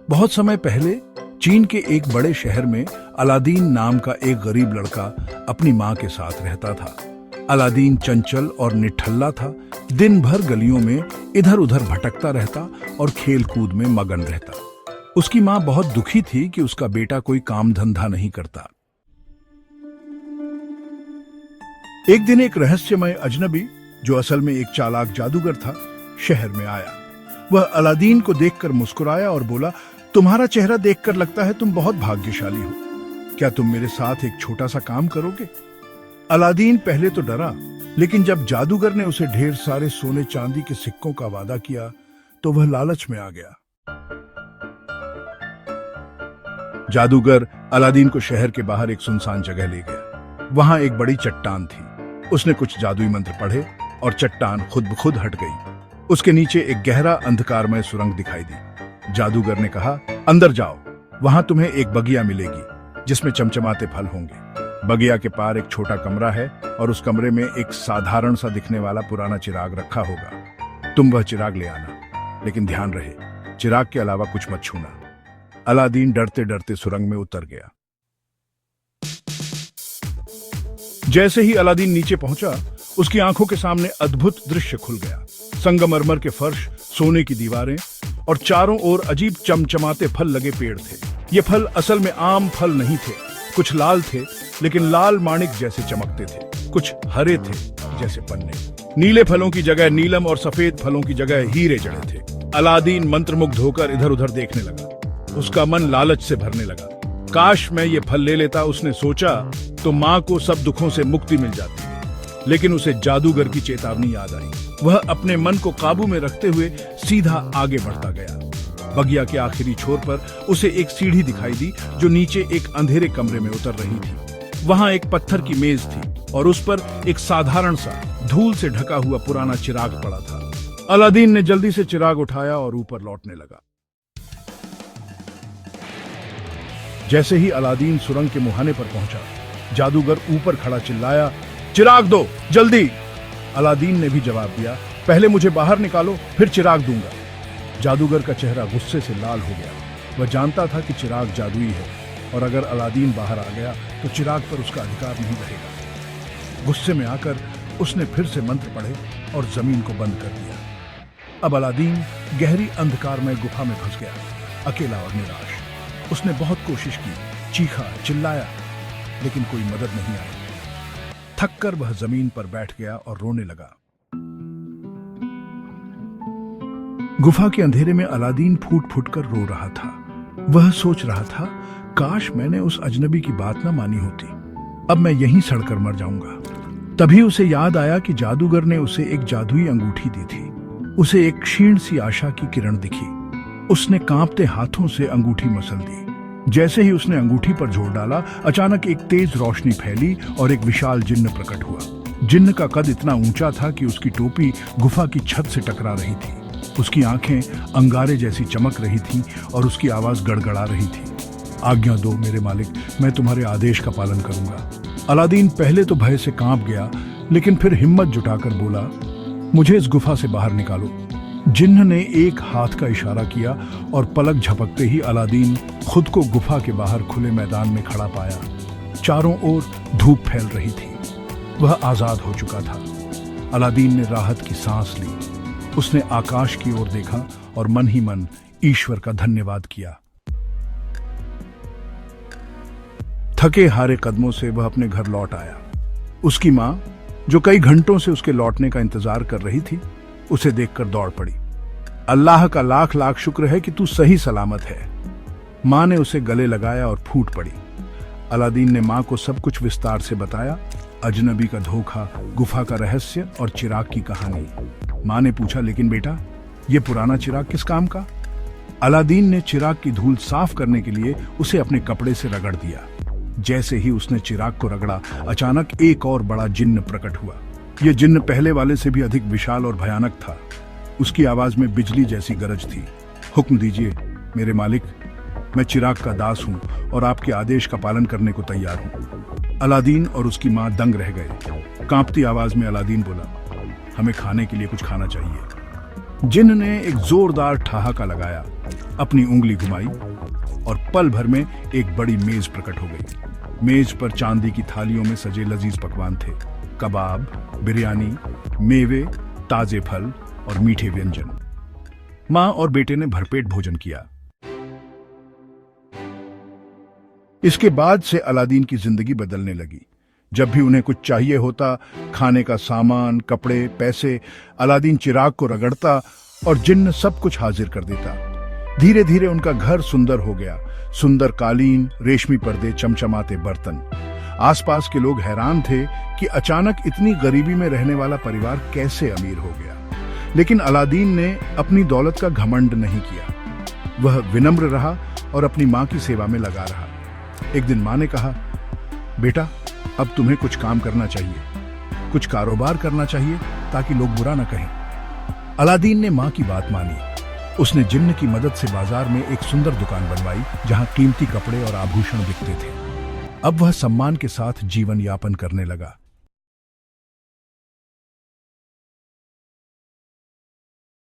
बहुत समय पहले चीन के एक बड़े शहर में अलादीन नाम का एक गरीब लड़का अपनी माँ के साथ रहता था। अलादीन चंचल और निठल्ला था। दिन भर गलियों में इधर उधर भटकता रहता और खेल कूद में मगन रहता। उसकी माँ बहुत दुखी थी कि उसका बेटा कोई काम धंधा नहीं करता। एक दिन एक रहस्यमय अजनबी, जो असल में एक चालाक जादूगर था, शहर में आया। वह अलादीन को देखकर मुस्कुराया और बोला, तुम्हारा चेहरा देखकर लगता है तुम बहुत भाग्यशाली हो। क्या तुम मेरे साथ एक छोटा सा काम करोगे? अलादीन पहले तो डरा, लेकिन जब जादूगर ने उसे ढेर सारे सोने चांदी के सिक्कों का वादा किया तो वह लालच में आ गया। जादूगर अलादीन को शहर के बाहर एक सुनसान जगह ले गया। वहां एक बड़ी चट्टान थी। उसने कुछ जादुई मंत्र पढ़े और चट्टान खुद ब खुद हट गई। उसके नीचे एक गहरा अंधकारमय सुरंग दिखाई दी। जादूगर ने कहा, अंदर जाओ, वहां तुम्हें एक बगिया मिलेगी जिसमें चमचमाते फल होंगे। बगिया के पार एक छोटा कमरा है और उस कमरे में एक साधारण सा दिखने वाला पुराना चिराग रखा होगा। तुम वह चिराग ले आना, लेकिन ध्यान रहे, चिराग के अलावा कुछ मत छूना। अलादीन डरते डरते सुरंग में उतर गया। जैसे ही अलादीन नीचे पहुंचा, उसकी आंखों के सामने अद्भुत दृश्य खुल गया। संगमरमर के फर्श, सोने की दीवारें और चारों ओर अजीब चमचमाते फल लगे पेड़ थे। ये फल असल में आम फल नहीं थे। कुछ लाल थे, लेकिन लाल माणिक जैसे चमकते थे। कुछ हरे थे जैसे पन्ने। नीले फलों की जगह नीलम और सफेद फलों की जगह हीरे जड़े थे। अलादीन मंत्रमुग्ध होकर इधर उधर देखने लगा। उसका मन लालच से भरने लगा। काश मैं ये फल ले लेता, उसने सोचा, तो माँ को सब दुखों से मुक्ति मिल जाती। लेकिन उसे जादूगर की चेतावनी याद आई। वह अपने मन को काबू में रखते हुए सीधा आगे बढ़ता गया। बगिया के आखिरी छोर पर उसे एक सीढ़ी दिखाई दी जो नीचे एक अंधेरे कमरे में उतर रही थी। वहां एक पत्थर की मेज थी और उस पर एक साधारण सा धूल से ढका हुआ पुराना चिराग पड़ा था। अलादीन ने जल्दी से चिराग उठाया और ऊपर लौटने लगा। जैसे ही अलादीन सुरंग के मुहाने पर पहुंचा, जादूगर ऊपर खड़ा चिल्लाया, चिराग दो, जल्दी। अलादीन ने भी जवाब दिया, पहले मुझे बाहर निकालो, फिर चिराग दूंगा। जादूगर का चेहरा गुस्से से लाल हो गया। वह जानता था कि चिराग जादुई है और अगर अलादीन बाहर आ गया तो चिराग पर उसका अधिकार नहीं रहेगा। गुस्से में आकर उसने फिर से मंत्र पढ़े और जमीन को बंद कर दिया। अब अलादीन गहरी अंधकारमय गुफा में फंस गया, अकेला और निराश। उसने बहुत कोशिश की, चीखा, चिल्लाया, लेकिन कोई मदद नहीं आई। थककर वह जमीन पर बैठ गया और रोने लगा। गुफा के अंधेरे में अलादीन फूट फूट कर रो रहा था। वह सोच रहा था, काश मैंने उस अजनबी की बात न मानी होती। अब मैं यहीं सड़कर मर जाऊंगा। तभी उसे याद आया कि जादूगर ने उसे एक जादुई अंगूठी दी थी। उसे एक क्षीण सी आशा की किरण दिखी। उसने कांपते हाथों से अंगूठी मसल दी। जैसे ही उसने अंगूठी पर जोर डाला, अचानक एक तेज रोशनी फैली और एक विशाल जिन्न प्रकट हुआ। जिन्न का कद इतना ऊंचा था कि उसकी टोपी गुफा की छत से टकरा रही थी। उसकी आंखें अंगारे जैसी चमक रही थीं और उसकी आवाज गड़गड़ा रही थी। आज्ञा दो मेरे मालिक, मैं तुम्हारे आदेश का पालन करूंगा। अलादीन पहले तो भय से कांप गया, लेकिन फिर हिम्मत जुटाकर बोला, मुझे इस गुफा से बाहर निकालो। जिन्न ने एक हाथ का इशारा किया और पलक झपकते ही अलादीन खुद को गुफा के बाहर खुले मैदान में खड़ा पाया। चारों ओर धूप फैल रही थी। वह आजाद हो चुका था। अलादीन ने राहत की सांस ली। उसने आकाश की ओर देखा और मन ही मन ईश्वर का धन्यवाद किया। थके हारे कदमों से वह अपने घर लौट आया। उसकी मां, जो कई घंटों से उसके लौटने का इंतजार कर रही थी, उसे देखकर दौड़ पड़ी। अल्लाह का लाख लाख शुक्र है कि तू सही सलामत है। मां ने उसे गले लगाया और फूट पड़ी। अलादीन ने मां को सब कुछ विस्तार से बताया, अजनबी का धोखा, गुफा का रहस्य और चिराग की कहानी। मां ने पूछा, लेकिन बेटा, ये पुराना चिराग किस काम का? अलादीन ने चिराग की धूल साफ करने के लिए उसे अपने कपड़े से रगड़ दिया। जैसे ही उसने चिराग को रगड़ा, अचानक एक और बड़ा जिन्न प्रकट हुआ। यह जिन्न पहले वाले से भी अधिक विशाल और भयानक था। उसकी आवाज में बिजली जैसी गरज थी। हुक्म दीजिए मेरे मालिक, मैं चिराग का दास हूं और आपके आदेश का पालन करने को तैयार हूं। अलादीन और उसकी मां दंग रह गए। कांपती आवाज में अलादीन बोला, हमें खाने के लिए कुछ खाना चाहिए। जिन्न ने एक जोरदार ठहाका लगाया, अपनी उंगली घुमाई और पल भर में एक बड़ी मेज प्रकट हो गई। मेज पर चांदी की थालियों में सजे लजीज पकवान थे, कबाब, बिरयानी, मेवे, ताजे फल और मीठे व्यंजन। माँ और बेटे ने भरपेट भोजन किया। इसके बाद से अलादीन की जिंदगी बदलने लगी। जब भी उन्हें कुछ चाहिए होता, खाने का सामान, कपड़े, पैसे, अलादीन चिराग को रगड़ता और जिन्न सब कुछ हाजिर कर देता। धीरे धीरे उनका घर सुंदर हो गया। सुंदर कालीन, रेशमी पर्दे, चमचमाते बर्तन। आसपास के लोग हैरान थे कि अचानक इतनी गरीबी में रहने वाला परिवार कैसे अमीर हो गया। लेकिन अलादीन ने अपनी दौलत का घमंड नहीं किया। वह विनम्र रहा और अपनी माँ की सेवा में लगा रहा। एक दिन माँ ने कहा, बेटा, अब तुम्हें कुछ काम करना चाहिए, कुछ कारोबार करना चाहिए ताकि लोग बुरा न कहें। अलादीन ने माँ की बात मानी। उसने जिन्न की मदद से बाजार में एक सुंदर दुकान बनवाई जहां कीमती कपड़े और आभूषण बिकते थे। अब वह सम्मान के साथ जीवन यापन करने लगा।